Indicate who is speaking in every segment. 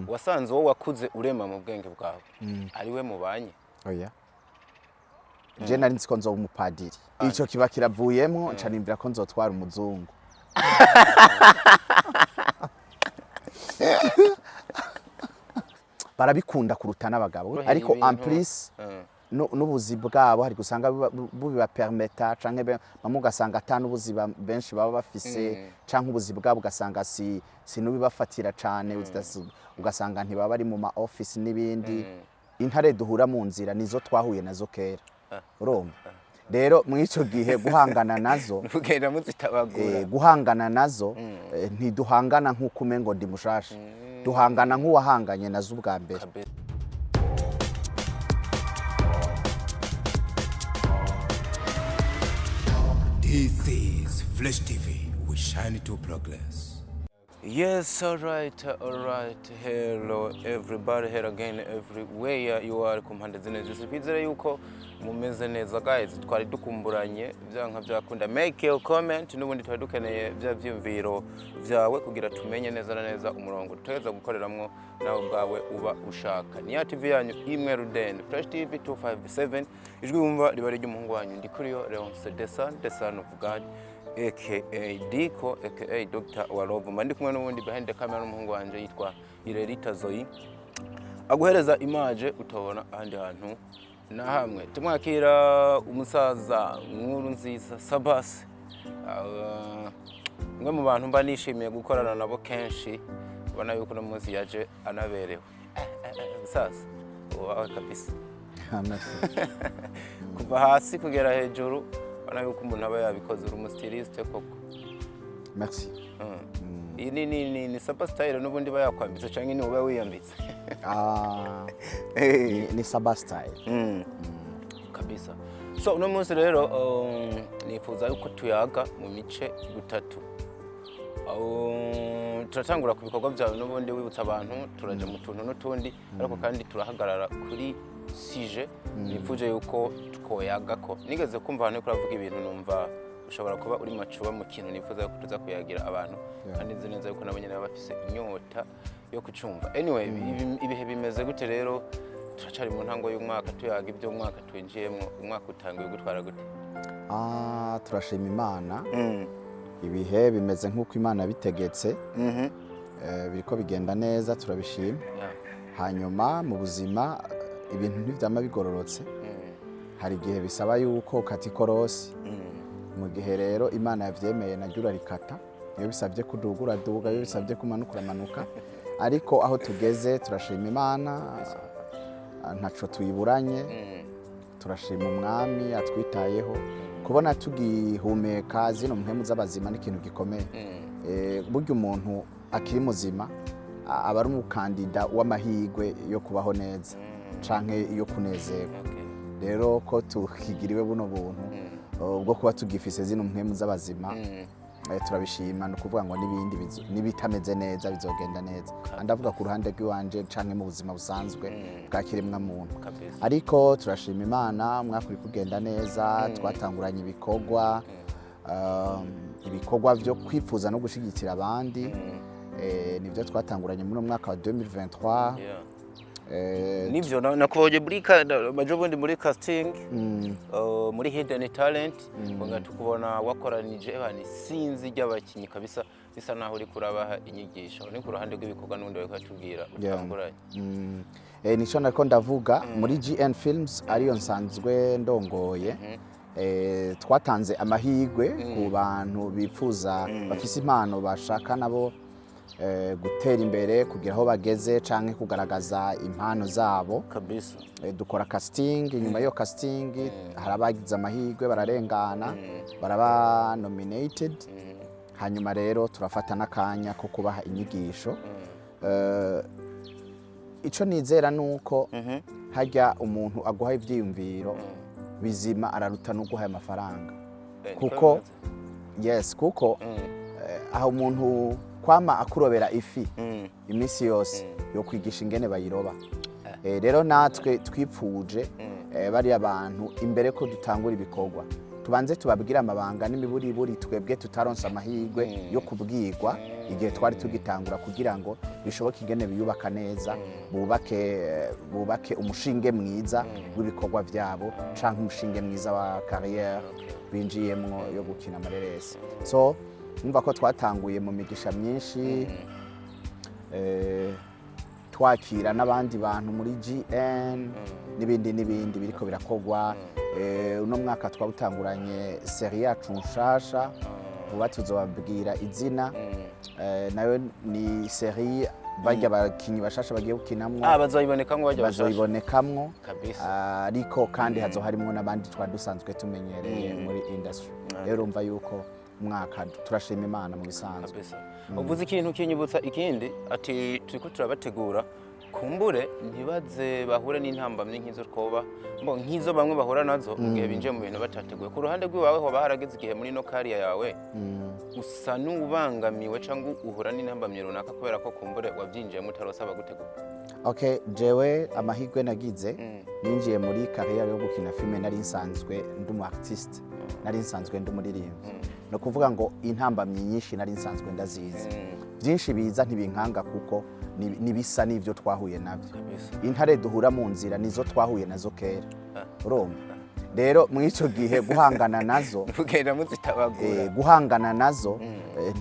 Speaker 1: wasanze wowe wakuze urema mu bwenge bwawe ari we mubanye
Speaker 2: oya je nari nzi ko nzoba umupadiri ico kiba kiravuyemwo nca nimbira ko nzotwara umuzungu barabikunda kuruta n'abagabo ariko en plus n'ubuzi bwabo hari gusanga bubiba permeta canke bamwe ugasanga atanu ubuzi benshi baba bafise canke ubuzi bwabo ugasanga si nubibafatira cane ugasanga ntibaba bari mu ma office n'ibindi intare duhura mu nzira nizo twahuye nazo kera urumva rero mu ico gihe guhangana nazo
Speaker 1: ugenda muzitabagura
Speaker 2: guhangana nazo ntiduhangana nk'uko umengo ndi mushasha duhangana nk'uwahanganye nazo ubwa mbere
Speaker 3: This is Flash TV. We shine to progress.
Speaker 1: Yes, all right. Hello everybody, here again everywhere you are kumpande zine zose kwizera yuko mumeze neza guys. Twari dukumburanye byanka byakunda make your comment n'ubundi twari dukeneye bya vyumviro vyawe kugira tumenye neza na neza umurongo tuteza gukoreramwo nawe bwawe uba ushaka. Ni ya TV yanyu imwe Ruden Flash TV 257 ijwi wumva libari ry'umuhungu wanyu ndikuriyo Leonce the son of God aka Diko aka Dr. Warovu mandi kumwe n'ubundi behind the camera n'umuhungu wanje yitwa Yarazi aguhereza image utabona ahandi hantu na hamwe tumwakira umusaza nkuru nziza Sabas mwe mu bantu mba nishimiye gukorana nabo kenshi ubona yuko no munsi yaje anaberewe umusaza wawe kabisa kuva hasi kugera hejuru bana yuko umuntu aba yabikoze uri umustiliste koko
Speaker 2: merci
Speaker 1: ni saba style n'ubundi bayakwambitse canke ni ube wiyambitse
Speaker 2: ni saba style
Speaker 1: kabisa so uno munsi rero nifuza yuko tuyaga mu mice gutatu turatangura ku bikorwa byawe n'ubundi wibutsa abantu turaje mu tuntu n'utundi ariko kandi turahagarara kuri sije nifuje yuko twoyaga ko nigeze kumva hano kuravuga ibintu numva ushobora kuba uri macuba mu kintu nifuza yuko tuza kuyagira abantu kandi nzi neza yuko nabonyene bafise inyota yo kucumva anyway ibihe bimeze gute rero turacari mu ntango y'umwaka tuyaga ibyo umwaka twinjiyemwo umwaka utangiye gutwara gute
Speaker 2: turashima Imana ibihe bimeze nk'uko Imana bitegetse biriko bigenda neza turabishima hanyuma mu buzima ibintu ntivyama bigororotse hari igihe bisaba yuko ukata ikorosi mu gihe rero Imana yavyemeye naryo urarikata iyo bisabye kudugura duga iyo bisabye kumanuka uramanuka ariko aho tugeze turashima Imana ntaco tuyiburanye turashima umwami atwitayeho kubona tugihumeka zino mpemu z'abazima n'ikintu gikomeye burya umuntu akiri muzima aba ari umukandida w'amahirwe yo kubaho neza canke yo kunezerwa rero ko tukigiriwe buno buntu ubwo kuba tugifise zino mpemu z'abazima turabishima no kuvuga ngo nibindi nibitameze neza bizogenda neza andavuga ku ruhande rw'iwanje canke mu buzima busanzwe bwakiremwa muntu ariko turashima Imana mwaka uri kugenda neza twatanguranye ibikorwa byo kwifuza no gushigikira abandi nibyo twatanguranye muri mwaka wa 2023
Speaker 1: nivyo nakuboje bundi muri casting muri hidden talent ngo tukubona wakoranije bani sinzi ry'abakinyi kabisa bisa naho uri kurabaha inyigisho ni ku ruhande rw'ibikorwa n'undi we katubwira utanguranye
Speaker 2: nico nako ndavuga muri GN Films ariyo nsanzwe ndongoye twatanze amahirwe ku bantu bifuza bafise impano bashaka nabo gutera imbere kugira aho bageze canke kugaragaza impano zabo
Speaker 1: kabisa
Speaker 2: dukora casting nyuma yo casting harabagize amahirwe bararengana baraba nominated hanyuma rero turafata nakanya ko kubaha inyigisho ico nizera nuko hajya umuntu aguha ivyiyumviro bizima araruta no guha amafaranga kuko kuko aho umuntu kwama akurobera ifi imisi yose yo kwigisha ingene bayiroba rero natwe twipfuje bari abantu imbere ko dutangura ibikorwa tubanze tubabwira amabanga n'imiburiburi twebwe tutaronsa amahirwe yo kubwirwa igihe twari tugitangura kugira ngo bishoboke ingene biyubaka neza bubake umushinge mwiza w'ibikorwa byabo canke umushinge mwiza wa carrière binjiyemwo yo gukina amareresi. So numva ko twatanguye mu migisha myinshi twakira n'abandi bantu muri GN n'ibindi biriko birakogwa. Uno mwaka twawutanguranye serie yacu nshasha vuba tuzobabwira izina, nayo ni serie bajya abakinyi bashasha bagiye gukinamwo bazoyibonekamwo ariko kandi hazo harimo n'abandi twari dusanzwe tumenyereye muri industry. Rero urumva yuko umwaka turashima Imana mu bisanzwe.
Speaker 1: Uvuze ikintu kinyibutsa ikindi ati turiko turabategura kumbure ntibaze bahure n'intambamye nk'izo twoba nk'izo bamwe bahura nazo mu gihe binjiye mu bintu batateguye. Ku ruhande rw'iwawe hoba harageze igihe muri no kariya yawe usa n'ubangamiwe cyangwa uhura n'intambamye runaka kubera ko kumbure wabyinjiyemo utarosaba gutegura?
Speaker 2: Okay, jewe amahirwe nagize ninjiye muri carrière yo gukina filme nari nsanzwe ndi umu artiste, nari nsanzwe ndi umuririmbyi. No kuvuga ngo intambamye nyinshi nari nsanzwe ndazizi. Byinshi biza ntibinkanga kuko nibisa n'ivyo twahuye navyo. Intare duhura mu nzira nizo twahuye nazo kera. Urumva? Rero mu ico gihe guhangana nazo
Speaker 1: tugenda muzitabagura.
Speaker 2: Guhangana nazo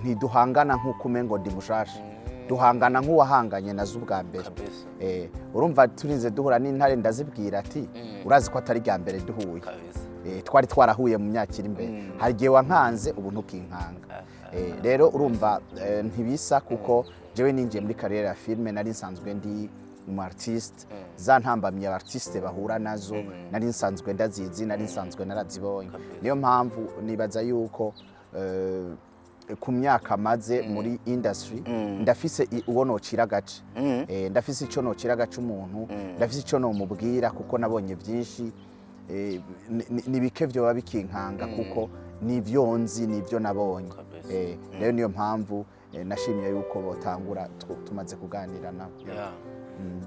Speaker 2: ntiduhangana nk'uko umengo ndi mushasha. Duhangana nk'uwahanganye nazo ubwa mbere. Urumva turinze duhura n'intare ndazibwira ati urazi ko atari rya mbere duhuye. Twari twarahuye mu myaka iri imbere. Hari igihe wankanze ubu ntukinkanga. Rero urumva ntibisa kuko jewe ninjiye muri carrière ya filme nari nsanzwe ndi umu artiste. Za ntambamye abartiste bahura nazo nari nsanzwe ndazizi, nari nsanzwe narazibonye. Niyo mpamvu nibaza yuko ku myaka maze muri industry ndafise uwo nocira agace. Ndafise ico nocira agace umuntu, ndafise ico nomubwira kuko nabonye byinshi. Ni bike byo babikinkanga kuko nivyo nzi nivyo nabonye. Rero niyo mpamvu nashimye yuko botangura tumaze kuganira nabo.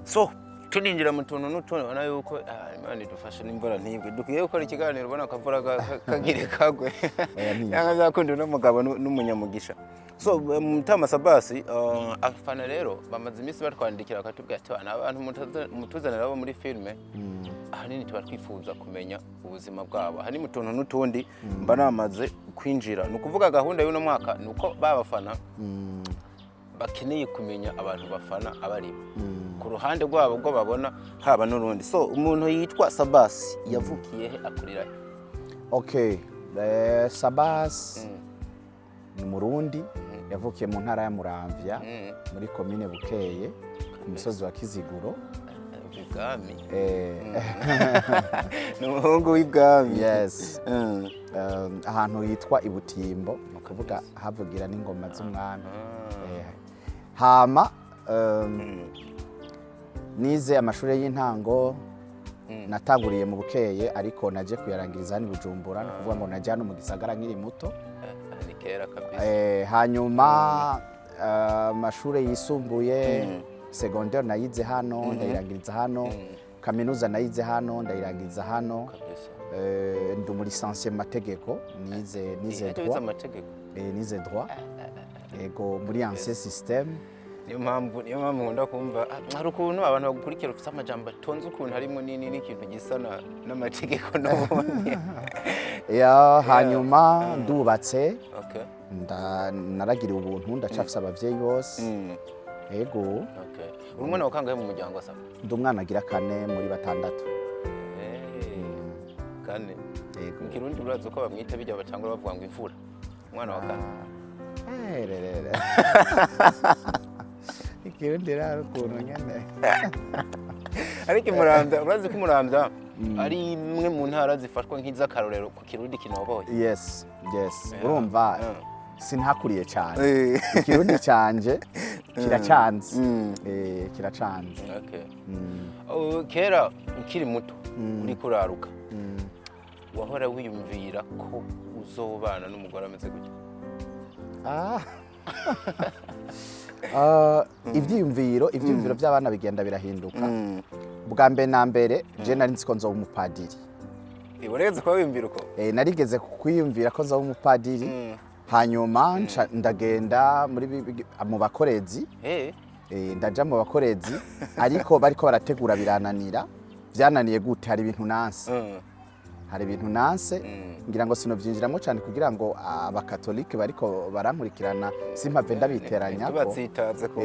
Speaker 1: So tuninjira mu tuntu n'utuntu ubona yuko Imana idufashe n'imvura ntibwe dukiye gukora ikiganiro ubona akavura kagire kagwe yanga zakundi n'umugabo n'umunyamugisha. So Mutama Sabasi afana rero bamaze imisi batwandikira akatubwira ati abantu mutuzanira abo muri filme ahanini tuba twifuza kumenya ubuzima bwabo. Hani mu tuntu n'utundi mba namaze kwinjira. Ni ukuvuga gahunda y'uno mwaka nuko babafana bakeneye kumenya abantu bafana abari ku ruhande rwabo bwo babona haba n'urundi. So umuntu yitwa Sabasi yavukiye he akurira he?
Speaker 2: Okay, Sabasi ni Murundi yavukiye mu ntara ya Muramvya muri commune Bukeye ku musozi wa Kiziguro.
Speaker 1: Ibwami n'umuhungu w'ibwami.
Speaker 2: Yes. Ahantu yitwa Ibutimbo no kuvuga havugira n'ingoma z'umwami. Hama nize amashuri y'intango natanguriye mu Bukeye ariko naje kuyarangiriza hano Bujumbura no kuvuga ngo naje hano mu gisagara nkiri muto.
Speaker 1: Ni kera kabisa.
Speaker 2: Hanyuma amashuri yisumbuye secondaire nayize hano ndayirangiriza hano, kaminuza nayize hano ndayirangiriza hano. Ndi muri licencié mu mategeko nize droit. Nize droit. Ego muri ancien système.
Speaker 1: Niyo mpamvu nkunda kumva hari ukuntu abantu bagukurikira ufite amajambo atonze ukuntu harimo n'ikintu gisa n'amategeko n'ubundi.
Speaker 2: Hanyuma ndubatse. Naragiriye ubuntu ndacafise abavyeyi bose. Ego.
Speaker 1: Umwana wa kangahe mu muryango asaba?
Speaker 2: Ndi umwana agira 4 muri 6.
Speaker 1: Kane. Mu Kirundi urazi uko bamwita bijya bacangura bavuga ngo imfura. Umwana wa kane.
Speaker 2: Ikirundi rero ukuntu nyene.
Speaker 1: Ariko Muramvya urazi ko Muramvya ari imwe mu ntara zifashwa nk'iz'akarorero ku Kirundi kinoboye.
Speaker 2: Yes. Urumva sinhakuriye cyane. Ikirundi canje kiracanze. Kiracanze.
Speaker 1: Kera ukiri muto uri kuraruka wahora wiyumvira ko uzobana n'umugore ameze gutya?
Speaker 2: Ivyiyumviro by'abana bigenda birahinduka. Bwa mbere na mbere je nari nzi ko nzoba umupadiri.
Speaker 1: Iboreze ko wiyumvira uko?
Speaker 2: Narigeze kwiyumvira ko nzoba umupadiri hanyuma ndagenda mu bakorezi ndaja mu bakorezi ariko bariko barategura birananira byananiye gute hari ibintu nanse ngira ngo sinovyinjiramo cyane kugira ngo abakatolike bariko barankurikirana simpave ndabiteranya ko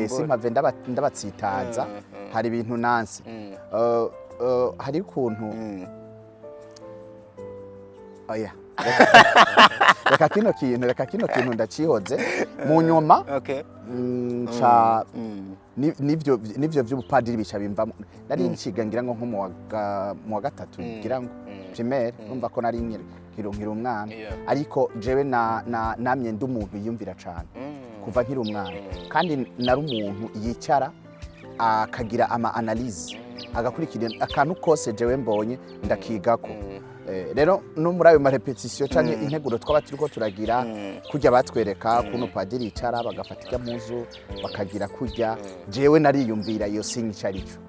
Speaker 2: simpave ndabatsitaza hari ibintu nanse hari ukuntu oya reka kino kintu ndacihoze mu nyuma nivyo vy'ubupadiri bica bimvamo nari nciga ngira ngo nko mu wa gatatu ngira ngo primaire numva ko nari nkiri umwana ariko jewe namye ndi umuntu yiyumvira cane kuva nkiri umwana kandi nari umuntu yicara akagira ama analyse agakurikira akantu kose jewe mbonye ndakigako rero no muri ayo marepetition canke integuro twaba turiko turagira kujya batwereka kuno padiri icara bagafata ijya muzu bakagira kujya jewe nariyumvira iyo singi carico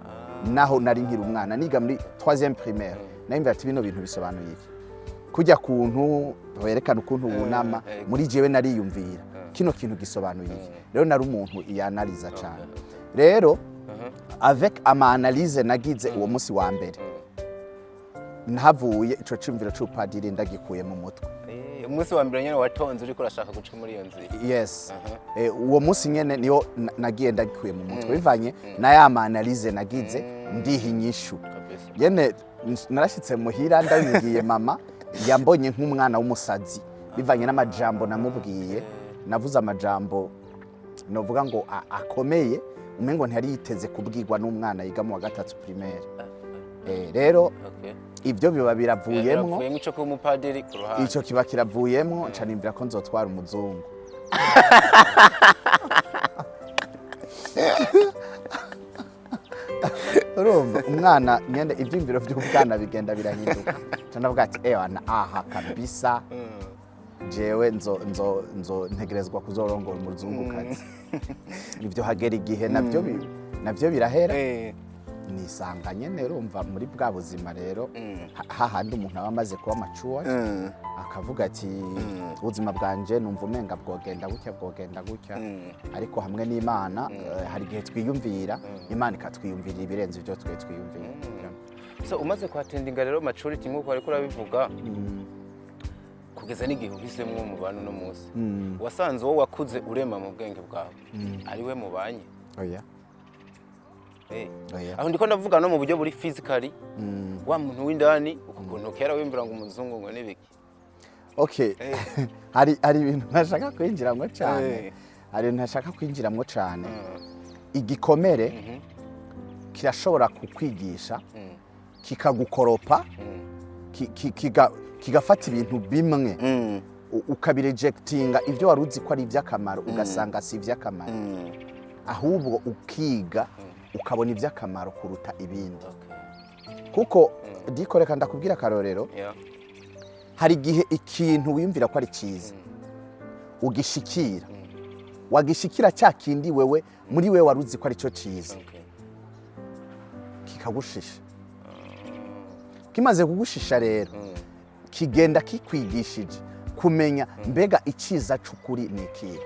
Speaker 2: naho nari nkiri umwana niga muri 3e primaire nayimvira ati bino bintu bisobanuye iki kujya kuntu berekana ukuntu wunama muri jewe nariyumvira kino kintu gisobanuye iki rero nari umuntu yanaliza cyane rero avec ama analyse nagize uwo musi wa mbere nhavuye ico cimviro c'upadiri ndagikuye mu mutwe
Speaker 1: umunsi wa mbere nyene watonze uriko urashaka guca muri iyo nzira
Speaker 2: yes uwo musi nyene niyo nagiye ndagikuye mu mutwe bivanye na ya analyse nagize ndiha inyishu yene narashitse muhira ndabibwiye mama yambonye nk'umwana w'umusazi bivanye n'amajambo namubwiye navuze amajambo novuga ngo akomeye umengo ntiyari yiteze kubwirwa n'umwana yiga mu wa gatatu primaire rero ibyo biba biravuyemwo
Speaker 1: ico ko umupadiri ku ruhande
Speaker 2: ico kiba kiravuyemwo canimvira ko nzotwara umuzungu urumva umwana nyende ivyimviro vy'ubwana bigenda birahinduka canavuga ati ewana aha kabisa jewe nzo ntegerezwa kuzorongora umuzungukazi ibyo hagera igihe navyo birahera nisanga nyene urumva muri bwa buzima rero hahandi umuntu aba amaze kuba mature akavuga ati ubuzima bwanje numva umenga bwogenda gutya ariko hamwe n'Imana hari igihe twiyumvira Imana ikatwiyumvirira ibirenze ibyo twiyumvira
Speaker 1: so umaze kwatendinga rero maturity nk'uko ariko urabivuga kugeza n'igihe uhisemo mu bantu no munsi wasanze wowe wakuze urema mu bwenge bwawe ari we mubanye
Speaker 2: oya
Speaker 1: aho ndiko ndavuga no mu buryo buri physically wa muntu w'indani ukuntu kera wimvira ngo umuzungu ngo nibiki
Speaker 2: okay hari ibintu ntashaka kwinjiramo cyane igikomere kirashobora kukwigisha kikagukoropa kigafata ibintu bimwe ukabirejectinga ibyo waruzi ko ari iby'akamaro ugasanga si iby'akamaro ahubwo ukiga ukabona iby'akamaro kuruta ibindi kuko dikoreka ndakubwira karorero hari igihe ikintu wiyumvira ko ari cyiza ugishikira wagishikira cya kindi wewe muri wewe waruzi ko ari cyo cyiza kikagushisha kimaze kugushisha rero kigenda kikwigishije kumenya mbega iciza c'ukuri ni ikihe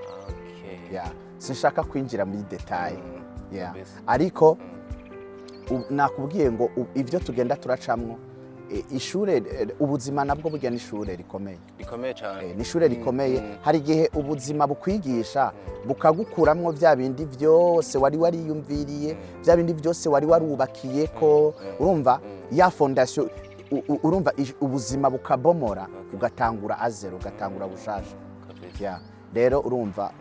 Speaker 2: sinshaka kwinjira muri detail ariko nakubwiye ngo ibyo tugenda turacamwo ishure ubuzima nabwo burya n'ishure rikomeye
Speaker 1: cyane
Speaker 2: n'ishure rikomeye hari igihe ubuzima bukwigisha bukagukuramwo bya bindi byose wari wariyumviriye bya bindi byose wari warubakiye ko urumva ya fondation urumva ubuzima bukabomora ugatangura azero ugatangura bushasha rero urumva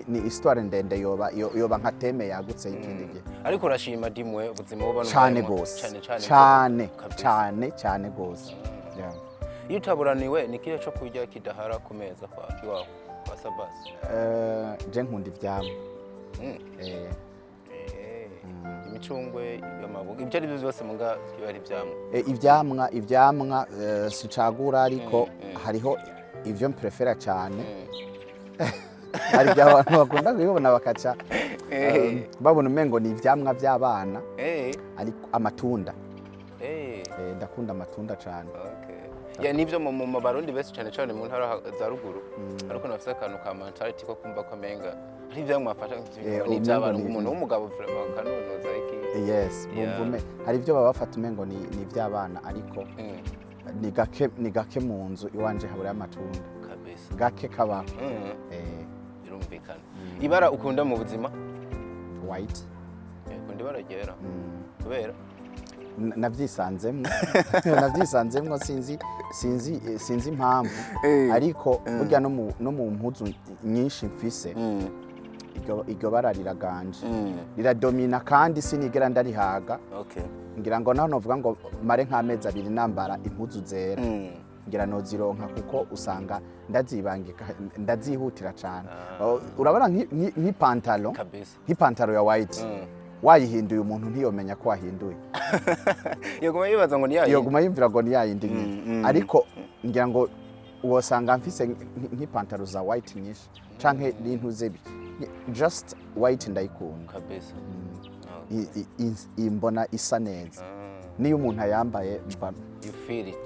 Speaker 2: ni histoire ndende yoba nka teme yagutse y'ikindi gihe
Speaker 1: ariko urashima dimwe ubuzima buba
Speaker 2: cyane gose cyane gose
Speaker 1: iyo utaburaniwe ni kihe cyo kurya kidahara ku meza kwa kiwawe kwa sabasi
Speaker 2: je nkunda ivyamwa
Speaker 1: imicungwe y'amabuga ibyo ari byo byose muga kiba ari
Speaker 2: ivyamwa sicagura ariko hariho ivyo mprefera cyane hari abantu bakunda kubibona bakaca babona umengo ni ivyamwa by'abana ariko amatunda ndakunda amatunda cyane
Speaker 1: ya nivyo mu barundi bese cyane cyane mu ntara za ruguru ariko nafise akantu ka mentality ko kumva ko menga ari vyamwafasha ni by'abantu umuntu w'umugabo vraiment kanonoza iki
Speaker 2: yes bumvume hari ivyo baba bafata umengo ni ivy'abana ariko ni gake mu nzu iwanje habura amatunda
Speaker 1: kabisa
Speaker 2: gake kaba
Speaker 1: birumvikana ibara ukunda mu buzima
Speaker 2: white
Speaker 1: ukunda ibara ryera kubera
Speaker 2: navyisanzemwo sinzi impamvu ariko burya no mu mpuzu nyinshi mfise iryo bara riraganje riradomina kandi sinigera ndarihaga ngira ngo naho novuga ngo mare nk'amezi 2 nambara impuzu zera ngira nozironka kuko usanga ndazibangika ndazihutira cyane urabona nk'ipantalo ya white wayihinduye umuntu ntiyomenya ko wahinduye
Speaker 1: yoguma yibaza ngo niyayi
Speaker 2: yoguma yimvira ngo niyayindi ariko ngira ngo wosanga mfise nk'ipantalo za white nyinshi canke n'intuze just white ndayikunda
Speaker 1: kabisa
Speaker 2: imbona isa neza niyo umuntu ayambaye
Speaker 1: you feel it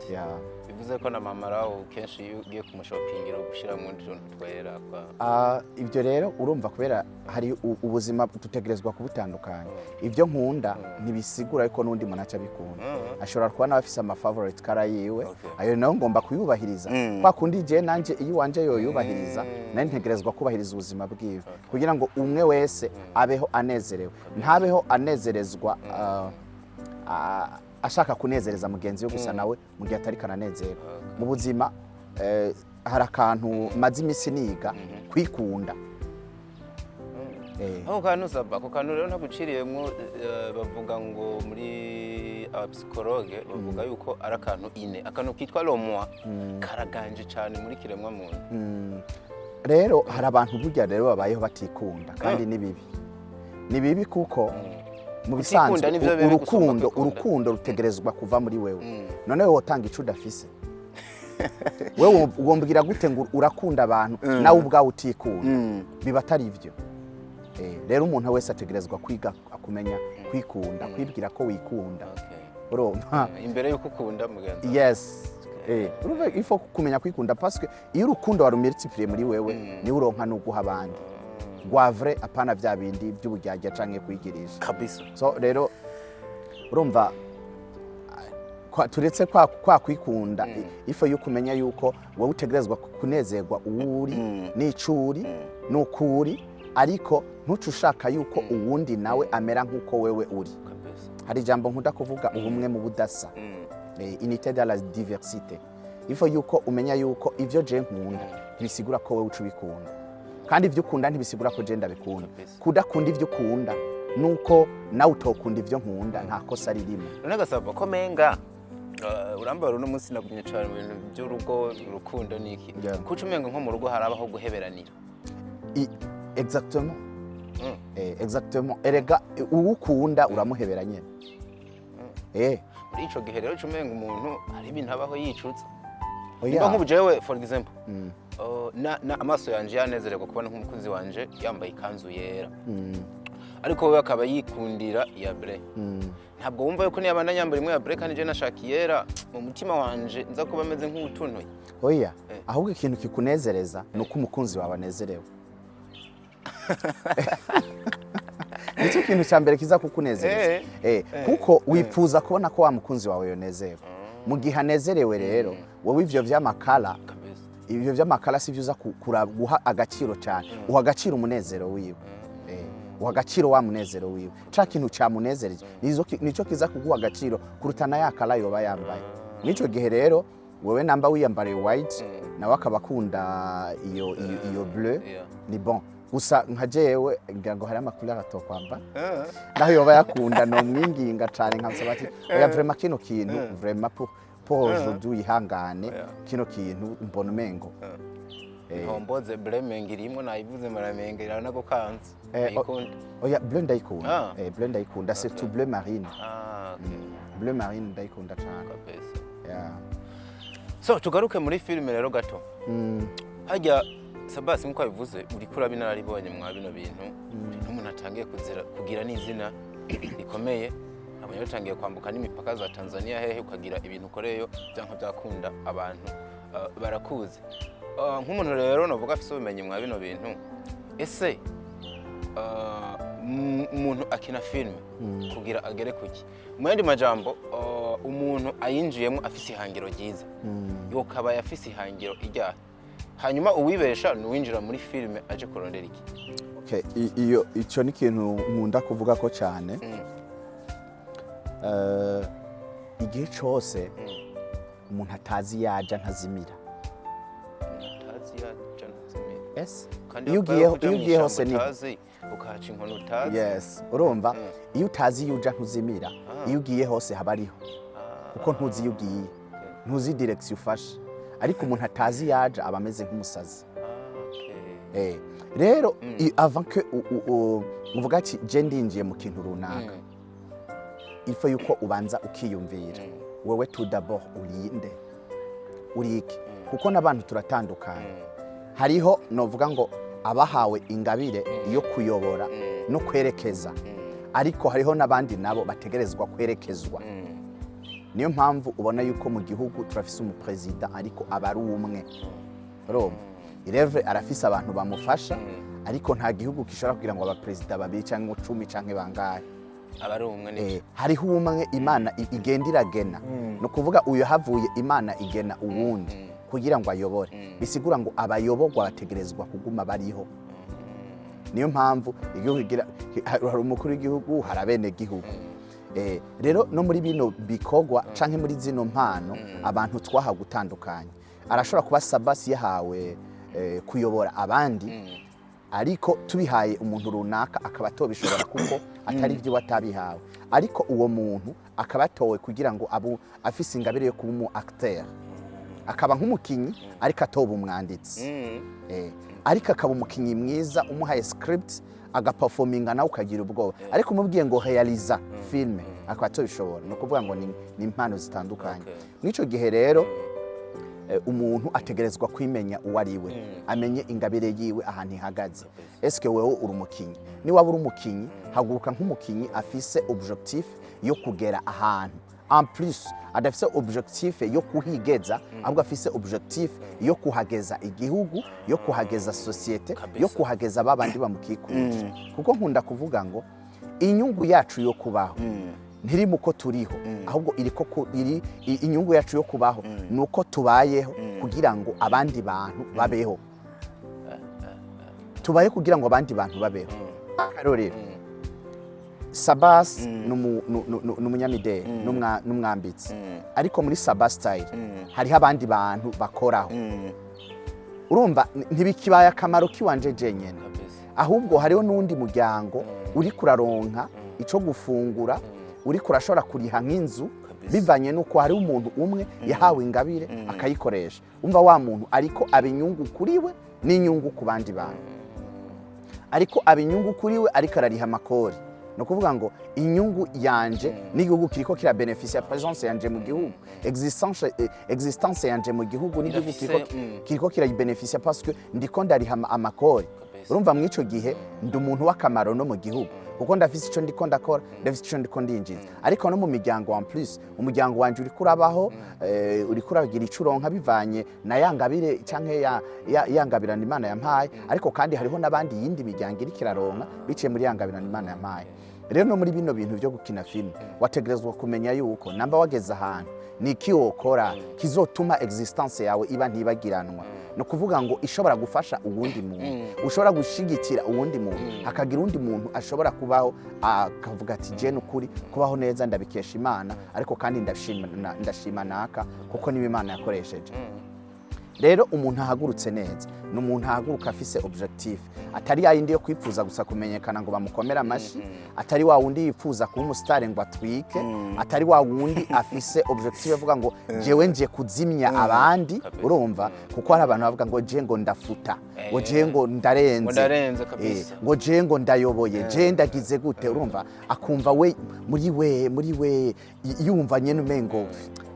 Speaker 1: bivuze ko na mama rawo kenshi ugiye kumushoppingira gushira mu nduntu twera kwa
Speaker 2: ibyo rero urumva kubera hari ubuzima dutegerezwa kubutandukanya ibyo nkunda ntibisigura ariko nundi muntu aca bikunda ashobora kuba n'abafise ama favorite kara yiwe ayo nayo ngomba kuyubahiriza kwa kundi je nanje iyo wanje yoyubahiriza nari ntegerezwa kubahiriza ubuzima bwiwe kugira ngo umwe wese abeho anezerewe ntabeho anezerezwa ashaka kunezereza mugenzi we gusa nawe mu gihe atari kananezera mu buzima hari akantu maze imisi niga kwikunda
Speaker 1: aho kantu saba ko kantu rero ntaguciriyemwo bavuga ngo muri abapsikologe bavuga yuko ari akantu akantu kitwa lomwa karaganje cyane muri kiremwa muntu
Speaker 2: rero hari abantu burya rero babayeho batikunda kandi ni bibi kuko mu bisanzwe urukundo rutegerezwa kuva muri wewe none wewe wotanga ico udafise wewe ugombwira gute ngo urakunda abantu nawe ubwawe utikunda biba atari ivyo rero umuntu wese ategerezwa kwiga akumenya kwikunda kwibwira ko wikunda urumva
Speaker 1: imbere yuko ukunda mugenzi
Speaker 2: yes urumva ifo kumenya kwikunda parce que iyo urukundo warumultiplier muri wewe ni uronka no guha abandi gwavre apana vya bindi by'ubujyajya canke kwigirisha
Speaker 1: kabisa
Speaker 2: so rero urumva turetse kwa kwikunda ifo yo kumenya yuko wowe utegerezwa kunezerwa uwuri n'icuri n'ukuri ariko ntucushaka yuko uwundi nawe amera nkuko wewe uri hari jambo nkunda kuvuga ubumwe mu budasa unité de la diversité ifo yuko umenya yuko ivyo je nkunda bisigura ko wewe ucubikunda kandi ivyo ukunda ntibisigura ko je ndabikunda kudakunda ivyo ukunda nuko nawe utokunda ivyo nkunda nta kosa ririmo
Speaker 1: none gasaba ko menga urambara uno munsi nagumye cyane mu bintu by'urugo urukundo niki kuco umenga nko mu rugo harabaho guheberanira
Speaker 2: exactement exactement erega uwukunda uramuheberanye
Speaker 1: muri ico gihe rero umenga umuntu ari ibintu abaho yicutsa niba nk'ubujewe for example na amaso yanje yanezererwa kubona nk'umukunzi wanje yambaye ikanzu yera ariko we akaba yikundira ya bre ntabwo wumva yuko niba nanyambara imwe ya bre kandi je nashaka yera mu mutima wanje nza kuba ameze nk'ubutuntuye
Speaker 2: oya ahubwo ikintu kikunezereza nuko umukunzi wawe anezerewe nicyo kintu cya mbere kiza kukunezereza kuko wifuza kubona ko wa mukunzi wawe yonezerewe mu gihe anezerewe rero wowe ivyo vy'amakara si vyuza guha agaciro cyane uha agaciro umunezero wiwe uha agaciro wa munezero wiwe ca kintu cyamunezereje nico kiza kuguha agaciro kurutana yakala yoba yambaye nico gihe rero wewe namba wiyambariye white nawe akaba akunda iyo bleu ni bon gusa nka jewe ngira ngo hari amakuru atokwamba naho yoba yakunda no mwinginga cyane nkansaba ati oya vraiment kino kintu vraiment pour aujourd'hui ihangane kino kintu mbona umengo
Speaker 1: homboze bleu irimo nayivuze maramengira nako kanzi
Speaker 2: oya bleu ndayikunda bleu ndayikunda surtout bleu marine bleu marine ndayikunda cyane
Speaker 1: so tugaruke muri filime rero gato hajya Sabasi nkuko bivuze uri kura binararibonye mwa bino bintu n'umuntu atangiye kugira n'izina rikomeye abantu batangiye kwambuka n'imipaka za Tanzania hehe ukagira ibintu ukoreyo byanka byakunda abantu barakuze. Nk'umuntu rero navuga afite ubumenyi mwa bino bintu, ese umuntu akina filime kugira agere kuki? Mu yandi majambo umuntu ayinjiyemo afise ihangiro ryiza, yokaba yafise ihangiro ijya, hanyuma uwibesha nuwinjira muri filime aje kurondera iki?
Speaker 2: Okay, icyo ni ikintu nkunda kuvuga ko cyane. Igihe cyose umuntu atazi yaja ntazimira. Yes. Iyo ugiye hose ni
Speaker 1: ukahaca inkono utazi.
Speaker 2: Yes, urumva iyo utazi yuja ntuzimira. Iyo ugiye hose haba ariho, kuko ntuzi iyo ugiye, ntuzi direction ufashe. Ariko umuntu atazi yaja aba ameze nk'umusazi. Rero avant que uvuga ati je ndinjiye mu kintu runaka, il faut yuko ubanza ukiyumvira wewe tout d'abord urike, kuko n'abantu turatandukanye. Hariho novuga ngo abahawe ingabire yo kuyobora no kwerekeza, ariko hariho n'abandi nabo bategerezwa kwerekezwa. Niyo mpamvu ubona yuko mu gihugu turafise umupresident ariko abari umwe. Roma ireve arafise abantu bamufasha, ariko nta gihugu kishobora kugira ngo abapresident babiri cyangwa 10 canke bangahe.
Speaker 1: Abari umwe ni
Speaker 2: hariho umwe Imana igenda iragena. No kuvuga uyo havuye Imana igena uwundi kugira ngo ayobore, bisigura ngo abayoborwa bategerezwa kuguma bariho. Niyo mpamvu igihugu kigira hari umukuru w'igihugu, hari abene gihugu. Rero no muri bino bikogwa canke muri zino mpano abantu twaha gutandukanye, arashobora kuba sabasi yahawe kuyobora abandi, ariko tubihaye umuntu runaka akaba tobishobora kuko atari ibyo watabihawe, ariko uwo muntu akabatowe kugira ngo afise ingabire yo kuba umu acteur, akaba nk'umukinyi ariko atoba umwanditsi. Ariko akaba umukinyi mwiza umuhaye script agaperforminga nawe ukagira ubwoba, ariko umubwiye ngo realiza filme akaba tobishobora. No kuvuga ngo ni impano zitandukanye. Mwico gihe rero umuntu ategerezwa kwimenya uwo ariwe, amenye ingabire yiwe ahantu ihagaze. Eske wewe uri umukinyi? Ni waba uri umukinyi, haguruka nk'umukinyi afise objectif yo kugera ahantu. En plus adafise objectif yo kuhigeza, ahubwo afise objectif yo kuhageza igihugu, yo kuhageza societe, yo kuhageza babandi bamukikuje. Kuko nkunda kuvuga ngo inyungu yacu yo kubaho ntiri muko turiho, ahubwo iri inyungu yacu yo kubaho nuko tubayeho kugira ngo abandi bantu babeho. Tubaye kugira ngo abandi bantu babeho. Karorero Sabas n'umunyamideli n'umwambitsi, ariko muri Sabas style hariho abandi bantu bakoraho. Urumva ntibikibaye akamaro kiwanje jenyene, ahubwo hariho n'undi muryango uri kuraronka ico gufungura, uri kurashobora kuriha nk'inzu bivanye nuko hari umuntu umwe yahawe ingabire akayikoresha. Umva wa muntu ariko abinyungu kuriwe n'inyungu ku bandi bantu, ariko abinyungu kuriwe ariko arariha amakori. No kuvuga ngo inyungu yanje n'igihugu kiriko kira beneficia presence yanje mu gihugu, existence yanje mu gihugu n'igihugu kiriko kira beneficia parce que ndiko ndariha amakori. Urumva mwico gihe ndi umuntu w'akamaro no mu gihugu, kuko ndafise ico ndiko ndakora, ndafise ico ndiko ndinjiza. Ariko no mu miryango en plus, umuryango wanje uri kurabaho, uri kuragira icuronka bivanye na yangabire canke yangabirana Imana yampaye, ariko kandi hariho nabandi yindi miryango iri kiraronka biciye muri yangabirana Imana yampaye. Rero no muri bino bintu byo gukina film wategerezwa kumenya yuko namba wageze ahantu niki wokora kizotuma existence yawe iba ntibagiranwa. No kuvuga ngo ishobora gufasha uwundi muntu, ushobora gushigikira uwundi muntu, hakagira undi muntu ashobora kubaho akavuga ati je n'ukuri kubaho neza ndabikesha Imana, ariko kandi ndashima naka kuko niba Imana yakoresheje. Rero umuntu ahagurutse neza n'umuntu ahaguruka afise objectif, atari yayindi yo kwipfuza gusa kumenyekana ngo bamukomera amashi, atari wa wundi yipfuza kuba umusitari ngo atwike, atari wa wundi afise objectif avuga ngo jewe nje kuzimya abandi. Urumva kuko hari abantu bavuga ngo je ngo ndafuta, ngo je ngo ndarenze
Speaker 1: kabisa,
Speaker 2: ngo je ngo ndayoboye, je ndagize gute. Urumva akumva we muri we yumva nyene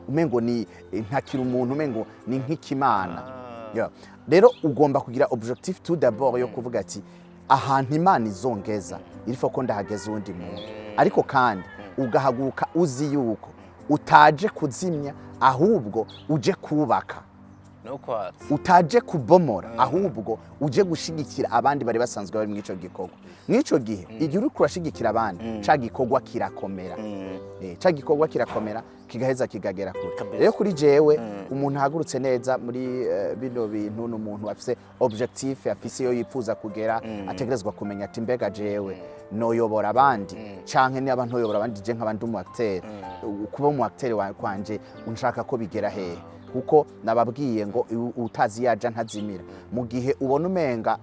Speaker 2: umengo ni ntakira umuntu, umengo ni nk'ikimana. Rero ugomba kugira objectif tout d'abord yo kuvuga ati ahantu Imana izongeza ilifo ko ndahageze undi muntu, ariko kandi ugahaguruka uzi yuko utaje kuzimya ahubwo uje kubaka, utaje kubomora ahubwo uje gushigikira abandi bari basanzwe bari mw'ico gikorwa. Mw'ico gihe igihe uri kurashigikira abandi ca gikorwa kirakomera, ca gikorwa kirakomera kigaheza kigagera kure. Rero kuri jewe umuntu ahagurutse neza muri bino bintu n'umuntu afise objectif, afise yo yifuza kugera, ategerezwa kumenya ati mbega jewe noyobora abandi canke ni abantu noyobora abandi je nk'abandi umu acteur, kuba umu acteur kwanje unshaka ko bigera hehe, kuko nababwiye ngo utazi yaja ntazimira. Mu gihe ubona umenga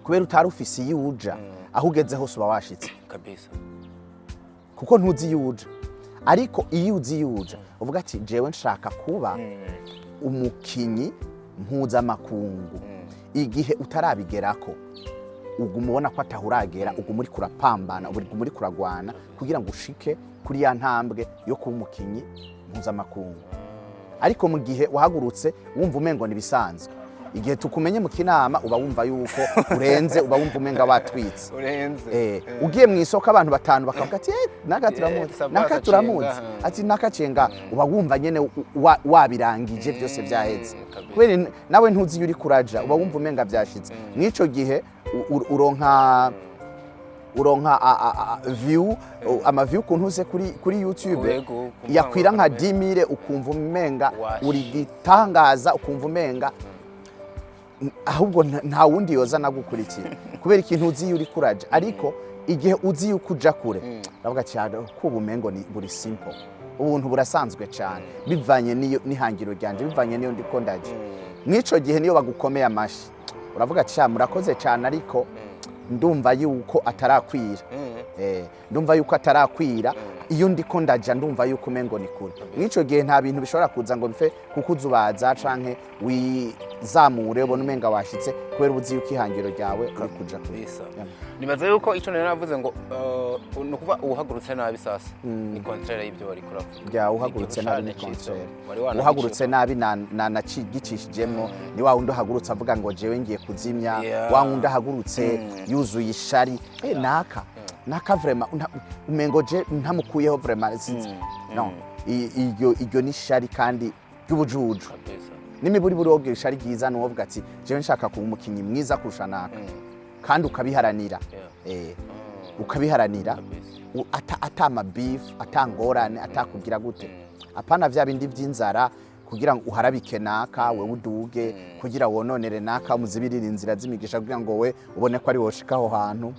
Speaker 2: kubera utari ufise yuja aho ugeze hose uba washitse
Speaker 1: kabisa,
Speaker 2: kuko ntuzi yuja. Ariko iyo uzi yuja uvuga ati jewe nshaka kuba umukinyi mpuzamakungu, igihe utarabigerako uguma ubona ko atahuragera, uguma uri kurapambana, uguma uri kuragwana kugira ngo ushike kuri ya ntambwe yo kuba umukinyi mpuzamakungu. Ariko mu gihe wahagurutse wumva umengo nibisanzwe, igihe tukumenye mu kinama uba wumva yuko urenze, uba wumva umenga watwitse ugiye mu isoko abantu batanu bakavuga ati naka turamuzi ati nakacenga, uba wumva nyene wabirangije byose byaheze, kubera nawe ntuzi yuri kuraja, uba wumva umenga byashitse. Mw'ico gihe uronka view ama view kuntuze kuri YouTube yakwira nka 10,000, ukumva umenga uri gitangaza, ukumva umenga ahubwo nta wundi yoza nagukurikira kubera ikintu uzi yuri kuraja. Ariko igihe uzi yuko uja kure ndavuga cyane ko ubumengo ni buri simple, ubuntu burasanzwe cyane, bivanye n'ihangiro ryanje, bivanye niyo ndiko ndaje. Mw'ico gihe niyo bagukomeye amashi uravuga ati murakoze cyane, ariko ndumva yuko atarakwira, ndumva yuko atarakwira, iyo ndiko ndaja ndumva yuko umengo ni kure. Mw'ico gihe nta bintu bishobora kuza ngo bife kukuzubaza canke wizamure ubona umenga washitse, kubera ubuzi yuko ihangiro ryawe uri kuja kure.
Speaker 1: Nibaza yuko ico nari navuze ngo no kuva uhagurutse nabi sasa ni contraire y'ibyo bari kuravuga.
Speaker 2: Ya uhagurutse nabi ni contraire, uhagurutse nabi na gicishijemwo ni wa wundi uhagurutse avuga ngo jewe ngiye kuzimya, wa wundi ahagurutse yuzuye ishari naka vraiment umengo je ntamukuyeho vraiment no, iryo ni shari kandi y'ubujuju. Nimiburi buri wogira ishari ryiza n'uwovuga ati jewe nshaka kuba umukinyi mwiza kurusha naka, kandi ukabiharanira ukabiharanira atama beef, atangorane, atakugira gute, apana vya bindi vy'inzara kugira ngo uharabike naka we uduge, kugira wononere naka umuzibirira inzira z'imigisha kugira ngo we ubone ko ari woshika aho hantu,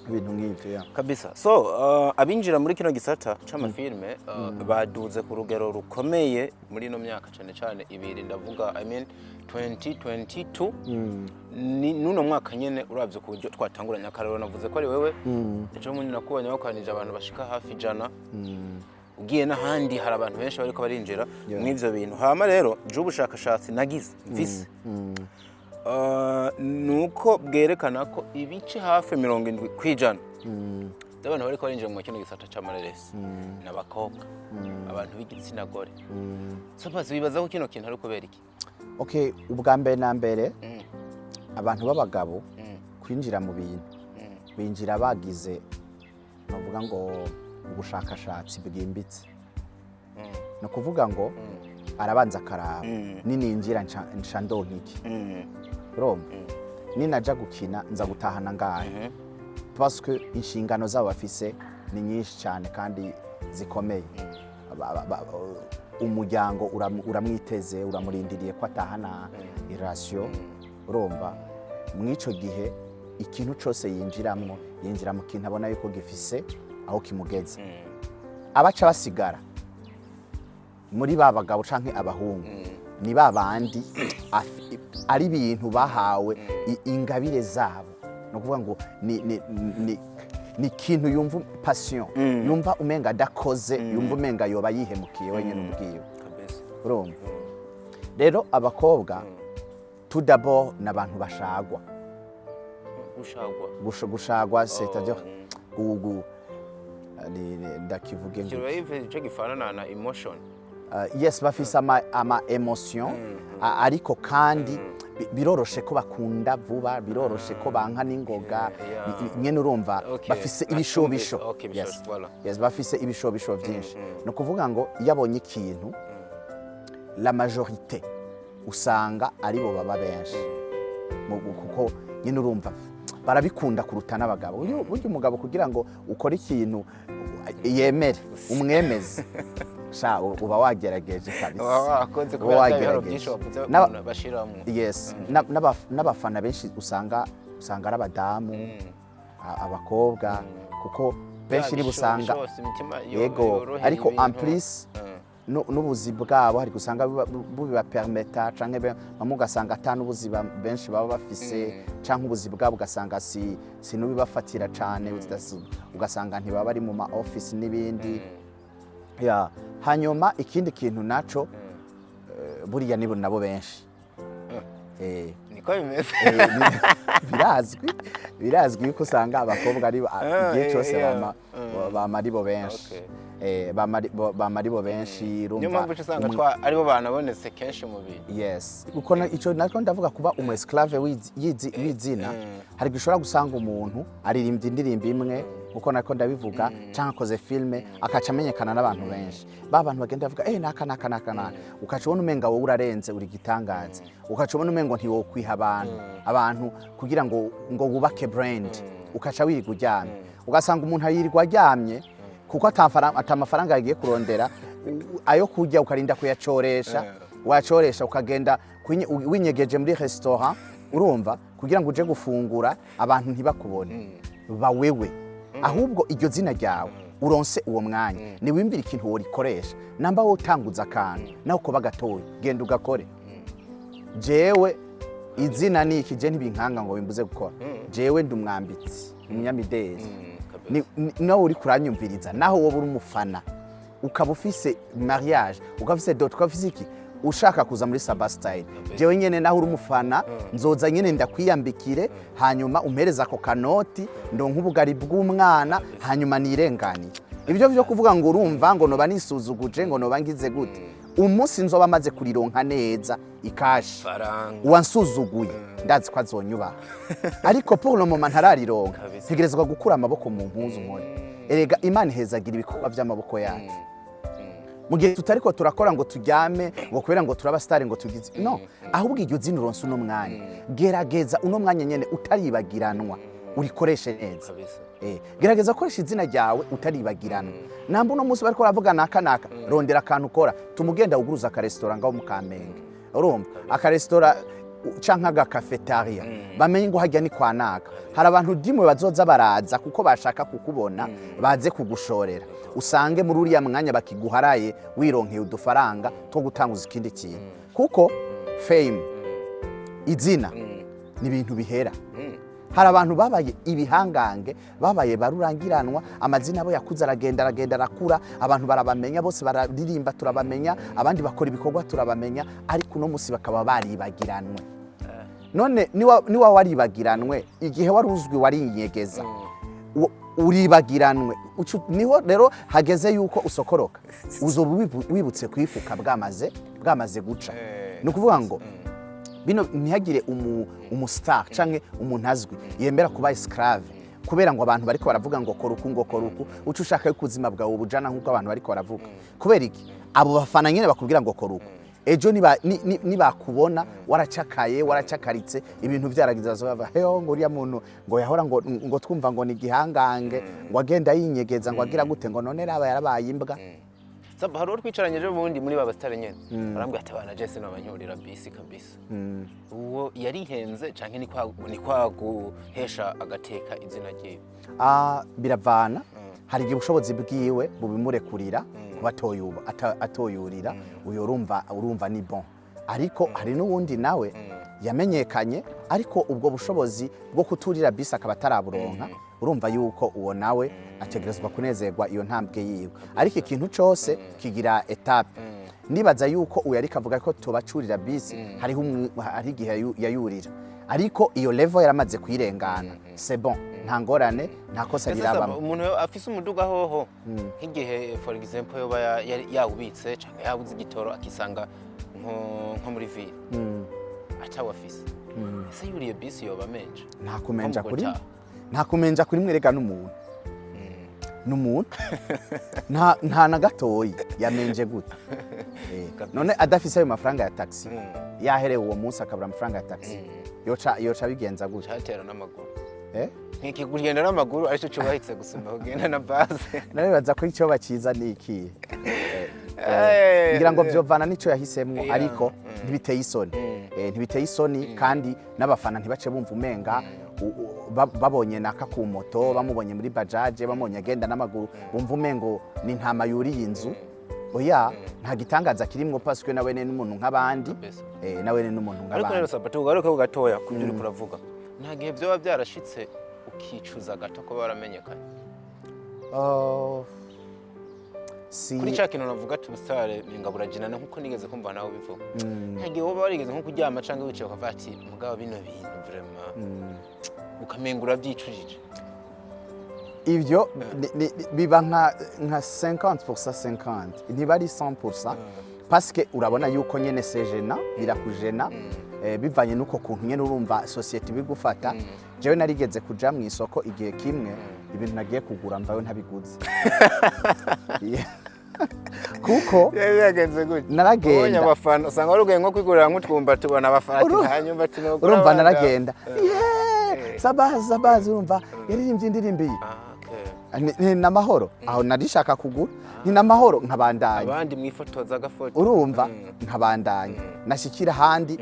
Speaker 2: ibintu nk'ivyo
Speaker 1: kabisa. So abinjira muri kino gisata c'amafilme baduze ku rugero rukomeye muri no myaka cyane cyane ibiri, ndavuga 2022 nuno mwaka nyene uravye ku buryo twatanguranya akarero. Navuze ko ari wewe ejo munini nakubonye bakwanije abantu bashika hafi 100, ugiye n'ahandi hari abantu benshi bariko barinjira mw'ivyo bintu. Hama rero je ubushakashatsi nagize mvise nuko bwerekana ko ibice hafi 70% abantu bariko barinjira mu kino gisata c'amareresi n'abakobwa, abantu b'igitsina gore. So basi bibaza ko kino kintu ari kubera iki?
Speaker 2: Okay, ubwa mbere na mbere abantu b'abagabo kwinjira mu bintu binjira bagize bavuga ngo ubushakashatsi bwimbitse, no kuvuga ngo arabanza akaraba nininjira nshandonka iki, urumva ninaja gukina nza gutahana ngahe, parce que inshingano zabo bafise ni nyinshi cyane kandi zikomeye. Umuryango uramwiteze, uramurindiriye ko atahana irasiyo, urumva mw'ico gihe ikintu cyose yinjiramo yinjira mu kintu abona yuko gifise aho kimugeze. Abaca basigara muri babagabo canke abahungu ni babandi ari ibintu bahawe ingabire zabo, no kuvuga ngo ni ikintu yumva passion, yumva umenga dakoze, yumva umenga yoba yihemukiye wenyene ubwiwe, urumva. Rero abakobwa tout d'abord n'abantu bashagwa, gushagwa c'est-à-dire ndakivuge ngo
Speaker 1: cyo gifanana na emotion.
Speaker 2: Yes, bafise ama emotion, ariko kandi biroroshe ko bakunda vuba, biroroshe ko banka n'ingoga, nyene urumva bafise ibishobisho. Yes, bafise ibishobisho vyinshi. No kuvuga ngo yabonye ikintu la majorité usanga aribo baba benshi. Kuko nyene urumva barabikunda kuruta n'abagabo. Burya umugabo kugira ngo ukore ikintu yemere umwemeze sha uba wagerageje kabisa.
Speaker 1: Wakoze kubera ibyo byinshi bavuze bashiramo.
Speaker 2: Yes, n'abafana benshi usanga ari abadamu, abakobwa, kuko benshi ni busanga yego, ariko en plus n'ubuzi bwabo hari gusanga bubiba permeta canke bamwe ugasanga atanubuzi benshi baba bafise, canke ubuzi bwabo ugasanga si nubibafatira cane, ugasanga ntibaba bari mu ma office n'ibindi. Ya hanyuma ikindi kintu naco buriya nibo nabo benshi
Speaker 1: niko bimeze.
Speaker 2: birazwi yuko usanga abakobwa ari igihe cyose bama aribo benshi. Bama aribo benshi,
Speaker 1: niyo mpamvu usanga aribo banabonetse kenshi mu bintu.
Speaker 2: Yes, kuko ico nako ndavuga kuba umu esclave w'izina. Hari gishobora gusanga umuntu aririmbye indirimbo imwe kuko nako ndabivuga, canke akoze filme akaca amenyekana n'abantu benshi. Bantu bagenda bavuga naka ukaca ubona umenga wowe urarenze, uri gitangaza, ukaca ubona umengo ntiwokwiha abantu kugira ngo wubake brand, ukaca wirirwa uryamye, ugasanga umuntu ayirirwa aryamye kuko atamafaranga yagiye kurondera ayo kurya, ukarinda kuyacoresha, wacoresha ukagenda winyegeje muri restaurant, urumva, kugira ngo uje gufungura abantu ntibakubone bawewe. Ahubwo iryo zina ryawe uronse uwo mwanya ni wimbira ikintu worikoresha, namba wo utanguza akantu naho ko bagatoye genda ugakore. Jewe izina niki je ntibinkanga ngo bimbuze gukora. Jewe ndumwambitsi umunyamideli, nawe uri kuranyumviriza, naho wowe uri umufana ukaba ufise mariage, ukafise dot, ukafise iki ushaka kuza muri Sabastyle, jewe nyene naho uri umufana nzoza nyene ndakwiyambikire, hanyuma umpereza ako kanoti ndonka ubugari bw'umwana, hanyuma nirengani. Ibyo byo kuvuga ngo urumva ngo noba nisuzuguje, ngo noba ngize gute, umunsi nzoba maze kurironka neza ikashi wansuzuguye ndazi ko azonyubaha. Ariko pour le moment ntararironka, tegerezwa gukura amaboko mu mpuzu nkore. Erega Imana ihezagira ibikorwa by'amaboko yacu. Mu gihe tutariko turakora ngo tujyame ngo kubera ngo turaba star ngo tugize no, ahubwo iryo zina uronse uno mwanya, gerageza uno mwanya nyene utaribagiranwa urikoreshe neza. Gerageza koresha izina ryawe utaribagiranwa. Namba uno munsi bariko baravuga naka rondera akantu ukora, tumugenda uguruza aka restaurant ngaho mu Kamenge, urumva aka restaurant canka aga cafeteria, bamenye ngo hajya ni kwa naka. Hari abantu dimwe bazoza baraza kuko bashaka kukubona, baze kugushorera, usange muri uriya mwanya bakiguharaye wironkeye udufaranga two gutanguza ikindi kintu. Kuko fame izina ni ibintu bihera. Hari abantu babaye ibihangange, babaye barurangiranwa, amazina abo yakuza aragenda arakura, abantu barabamenya, bose bararirimba turabamenya, abandi bakora ibikorwa turabamenya, ariko uno musi bakaba baribagiranwe. None niwa waribagiranwe, igihe waruzwi warinyegeza, uribagiranwe, niho rero hageze yuko usokoroka, uzoba wibutse kwifuka bwamaze guca. No kuvuga ngo bino ntihagire umustar canke umuntu azwi yemera kuba esclave kubera ngo abantu bariko baravuga ngo koruku ucu ushaka y'ukuzima bwawe ubujana nk'uko abantu bariko baravuga. Kubera iki abo bafana nyene bakubwira ngo koruku, ejo nibakubona waracakaritse ibintu vyaragiza zova heho ngo uriya muntu ngo yahora ngo twumva ngo ni gihangange ngo agenda yinyegeza ngo agira gute ngo none raba yarabaye imbwa.
Speaker 1: Saba haro twicaranye je bundi muri babastare nyene barambwira ati bana Jesse n'abanyurira bisi kabisa. Uwo yarihenze canke ni kwa guhesha agateka izina ryiwe.
Speaker 2: Biravana, hari igihe ubushobozi bwiwe bubimurekurira kuba atoyurira, uyo urumva ni bon. Ariko hari n'uwundi nawe yamenyekanye ariko ubwo bushobozi bwo kuturira bisi akaba ataraburonka, urumva yuko uwo nawe ategerezwa kunezerwa iyo ntambwe yiwe. Ariko ikintu cyose kigira etape. Nibaza yuko uyu ariko avuga ko tubacurira bisi hari igihe yayurira, ariko iyo level yaramaze kwirengana, c'est bon, nta ngorane, nta kosa rirabamo.
Speaker 1: Umuntu afise umuduga hoho nk'igihe for example yoba yawubitse cyangwa yabuze igitoro akisanga nko muri ville, atawafise ese yuriye bisi yoba menje
Speaker 2: nta kumenja kuri mwe rega n'umuntu n'umuntu nta na gatoyi yamenje gute none adafise ayo mafaranga ya taxi yaherewe uwo munsi akabura amafaranga ya taxi yoca bigenza gute
Speaker 1: cyatera n'amaguru nkiki kugenda n'amaguru aricyo cyubahitse gusumba kugenda na base
Speaker 2: naribaza ko icyo bakiza ni iki ngira ngo vyovana nico yahisemwo ariko ntibiteye isoni kandi n'abafana ntibace bumva umenga babonye naka ku moto bamubonye muri bajaje bamubonye agenda n'amaguru bumva umengo ni ntama yuriye inzu oya nta gitangaza kirimwo paswe nawe n'umuntu nk'abandi nawe n'umuntu nk'abandi
Speaker 1: ariko rero Sabato ugaruke gatoya kubyo uri kuravuga nta gihe byo byarashitse ukicuza gato ko baramenyekanye kuri cya kintu navuga tubusare bingaburajinana nkuko nigeze kumva nawe bivuga ntagiye woba warigeze nko kuryama canke wicaye ukavuga ati mugabo bino bintu vraiment ukamengura byicujije
Speaker 2: ivyo biba nka 50% 50 ntibari 100% parce que urabona yuko nyene sejena birakujena bivanye nuko kuntu nyene urumva society bigufata jewe narigeze kuja mu isoko igihe kimwe ibintu nagiye kugura mvayo ntabiguze kuko
Speaker 1: yagenze gute
Speaker 2: naragenda
Speaker 1: abafana usanga warugaye nko kwigurira nk'utwumba tubona abafana hanyuma tinogura
Speaker 2: urumva naragenda sabazi urumva yaririmbye indirimbo iyi ni namahoro aho narishaka kugura ni namahoro nkabandanya
Speaker 1: abandi mwifotoza gafoto
Speaker 2: urumva nkabandanya nashikira handi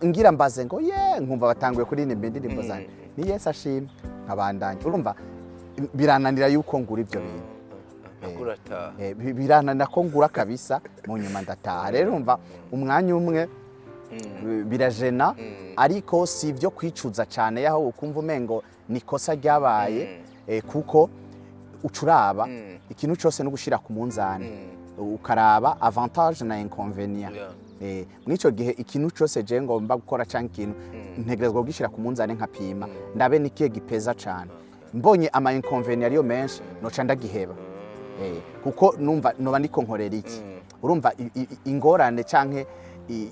Speaker 2: ngira mbaze ngo nkumva batanguye kuri indirimbo zanjye ni Yesu ashimwe nkabandanya urumva birananira yuko ngura ibyo bintu birananira ko ngura kabisa mu nyuma ndataha rero urumva umwanya umwe birajena ariko si ibyo kwicuza cyane yaho ukumva umengo nikosa ryabaye kuko ucuraba ikintu cyose no gushira ku munzani ukaraba avantage na inconvénient mwico gihe ikintu cyose je ngomba gukora cyangwa ikintu ntegerezwa gishira ku munzani nkapima ndabe nikiye gipeza cyane mbonye ama inconvénient ariyo menshi noca ndagiheba kuko numva noba ndiko nkorera iki urumva ingorane canke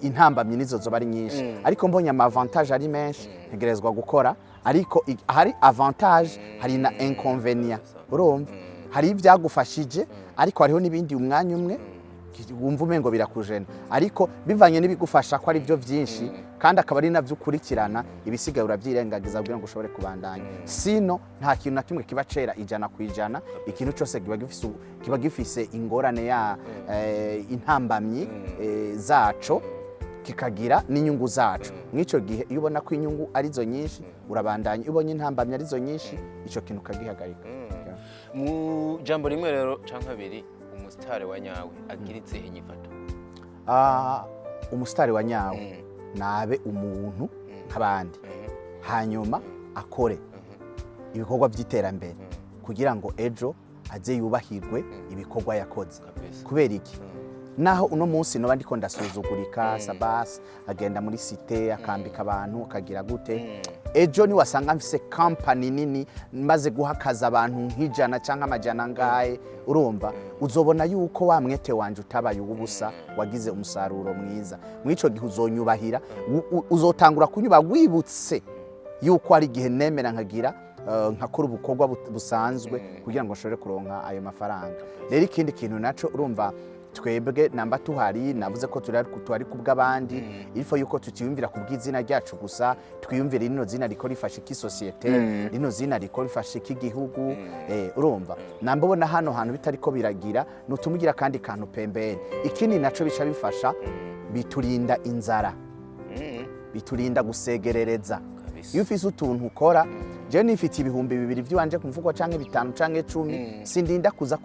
Speaker 2: intambamye nizo zo bari nyinshi ariko mbonye ama avantage ari menshi ntegerezwa gukora ariko hari avantage hari na inconvénient urumva hari ibyagufashije ariko hariho nibindi umwanya umwe wumva umengo birakujena ariko bivanye n'ibigufasha ko ari byo byinshi kandi akaba ari navyo ukurikirana ibisigaye urabyirengagiza kugira ngo ushobore kubandanya sino nta kintu na kimwe kiba cera 100%, ikintu cyose kiba gifise ingorane ya intambamyi zaco kikagira n'inyungu zacu mwico gihe iyo ubona ko inyungu arizo nyinshi urabandanya ubonye intambamyi arizo nyinshi ico kintu kagihagarika
Speaker 1: mu jambo rimwe rero canka biri umusitari wa nyawe agiritse inyifato
Speaker 2: umusitari wa nyawe nabe umuntu nk'abandi hanyuma akore ibikorwa by'iterambere kugira ngo ejo aze yubahirwe ibikorwa yakoze kubera iki naho uno munsi no bandiko ndasuzugurika Sabas agenda muri cité akambika abantu akagira gute ejo ni wasanga mfise company nini maze guhakaza abantu nk'ijana cyangwa amajana ngaye urumva uzobona yuko wa mwete wanje utabaye ubusa wagize umusaruro mwiza mwico gihe uzonyubahira uzotangura kunyuba wibutse yuko ari gihe nemera nkagira nkakora ubukorwa busanzwe kugira ngo nshobore kuronka ayo mafaranga rero ikindi kintu naco urumva twebwe namba tuhari navuze ko turi kubw'abandi ifo yuko tutiyumvira kubw'izina ryacu gusa twiyumvira rino zina riko rifasha iki societe rino zina riko rifasha iki gihugu urumva nambona hano hantu bitariko biragira nutumugira kandi kantu pembeni ikindi naco bica bifasha biturinda inzara biturinda gusegerereza iyo ufise utuntu ukora je nifite ibihumbi 2 by'wanje kumvugo canke 5 canke 10 sindinda kuza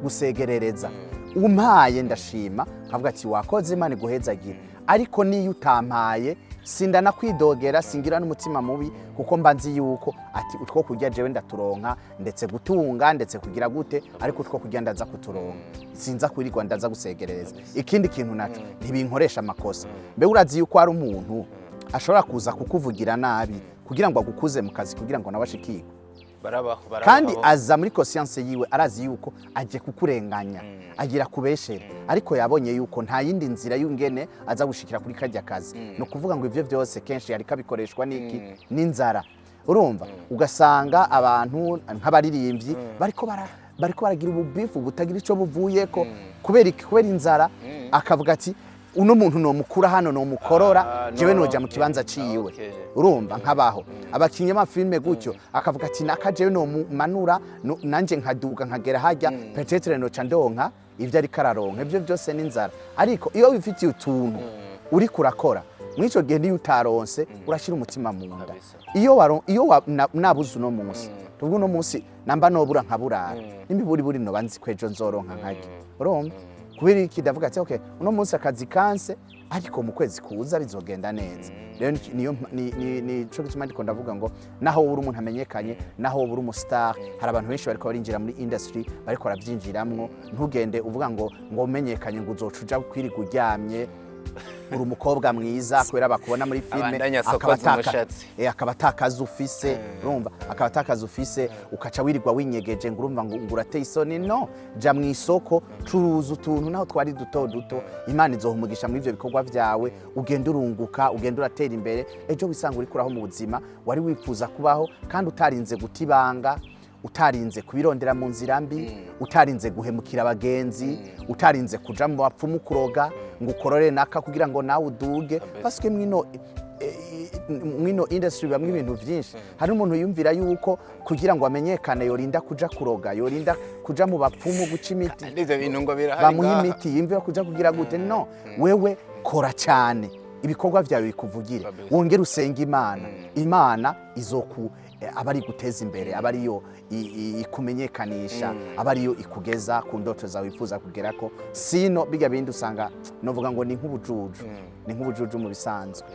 Speaker 2: gusegerereza umpaye ndashima kavuga ati wakoze Imana guhezagira ariko niyo utampaye sindana kwidogera singira n'umutima mubi kuko mbanzi yuko ati utwo kujya jewe ndaturonka ndetse gutunga ndetse kugira gute ariko utwo kujya ndaza kuturonka sinza kwirigwa ndaza gusegereza ikindi kintu naco ntibinkoresha amakosa mbe urazi yuko ari umuntu ashobora kuza kukuvugira nabi kugira ngo agukuze mu kazi kugira ngo nabashikirwe kandi aza muri conscience yiwe arazi yuko aje kukurenganya agira kubeshera ariko yabonye yuko nta yindi nzira y'ungene aza gushikira kuri kajya kazi no kuvuga ngo ivyo byose kenshi yari kabikoreshwa n'iki n'inzara urumva ugasanga abantu nk'abaririmbyi bariko baragira ububifu butagira ico buvuyeko kubera inzara akavuga ati uno muntu no mukura hano no mukorora jewe noja mu kibanza ciwe urumva nkabaho abakinye amafilme gutyo akavuga ati nakajewe no manura nanje nkaduga nkagera hajya peut-être no candonka ivyo ari kararonka ivyo byose n'inzara ariko iyo wifitiye utuntu uri kurakora mwico gihe niyo utaronse urashira umutima mu nda iyo nabuze uno munsi tubwo uno munsi namba nobura nkaburara nimbiburi no banzi kwejo nzoronka nkage urumva kubera iki ndavuga ati okay uno munsi akazi kanse ariko mu kwezi kuza bizogenda neza rero ni cyo gituma ndiko ndavuga ngo naho uri umuntu amenyekanye naho uri umustar hari abantu benshi bariko barinjira muri industry bariko baravyinjiramwo ntugende uvuga ngo umenyekanye ngo uzocuja kwiriga uryamye uri umukobwa mwiza kubera bakubona muri filme akabatakaza ufise urumva akabatakaza ufise ukaca wirirwa winyegeje ngo urumva ngo urateye isoni no ja mu isoko curuza utuntu naho twari duto Imana izohumugisha muri ivyo bikorwa vyawe ugenda urunguka ugenda uratera imbere ejo wisanga uri kuraho mu buzima wari wifuza kubaho kandi utarinze gutibanga utarinze kubirondera mu nzira mbi utarinze guhemukira abagenzi utarinze kuja mu bapfumu kuroga ngo ukorore naka kugira ngo nawe uduge paske mwino industry bamwe ibintu vyinshi hari umuntu yumvira yuko kugira ngo amenyekane yorinda kuja kuroga yorinda kuja mu bapfumu guca imiti
Speaker 1: n'ivyo bintu ngo birahari
Speaker 2: bamuha imiti yimvira kuja kugira gute no wewe kora cyane ibikorwa vyawe bikuvugire wongera usenga Imana izoku abari guteza imbere abariyo ikumenyekanisha abariyo ikugeza ku ndoto zawe wifuza kugerako sino biga bindi usanga novuga ngo ni nk'ubujuju mu bisanzwe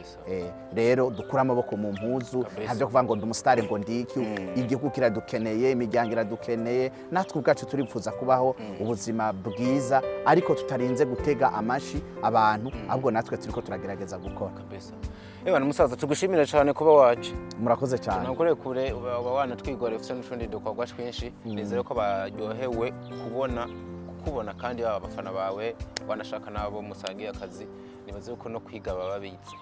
Speaker 2: rero dukura amaboko mu mpuzu havyo kuvuga ngo ndumustare ngo ndiki igihugu kiradukeneye imiryango iradukeneye natwe ubwacu turifuza kubaho ubuzima bwiza ariko tutarinze gutega amashi abantu ahubwo natwe turiko turagerageza gukora
Speaker 1: kabisa n'umusaza tugushimira cyane kuba waje
Speaker 2: murakoze cyane
Speaker 1: nakure kure uba wanatwigora ufite n'utundi dukorwa twinshi nizere ko baryohewe kukubona kandi abafana bawe wanashaka nabo musangiye akazi nibaze ko no kwiga bababitse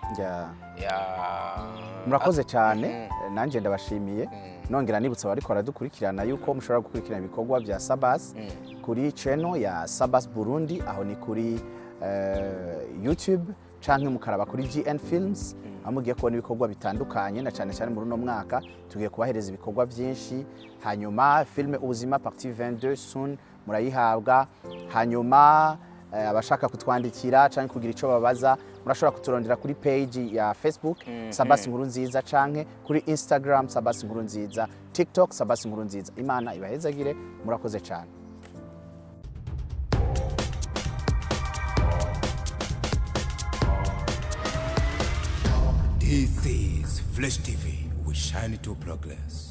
Speaker 2: murakoze cyane nanje ndabashimiye nongera nibutsa bariko baradukurikirana yuko mushobora gukurikirana ibikorwa bya Sabas kuri channel ya Sabas Burundi aho ni kuri YouTube canke mukaraba kuri GN Films amugiye kubona ibikorwa bitandukanye na cyane cyane muri uno mwaka tugiye kubahereza ibikorwa byinshi hanyuma filme ubuzima partie 22 soon murayihabwa hanyuma abashaka kutwandikira canke kugira ico babaza murashobora kuturondera kuri page ya Facebook Sabas Inkuru Nziza canke kuri Instagram Sabas Inkuru Nziza TikTok Sabas Inkuru Nziza Imana ibahezagire murakoze cyane.
Speaker 3: This is Flash TV. We shine to progress.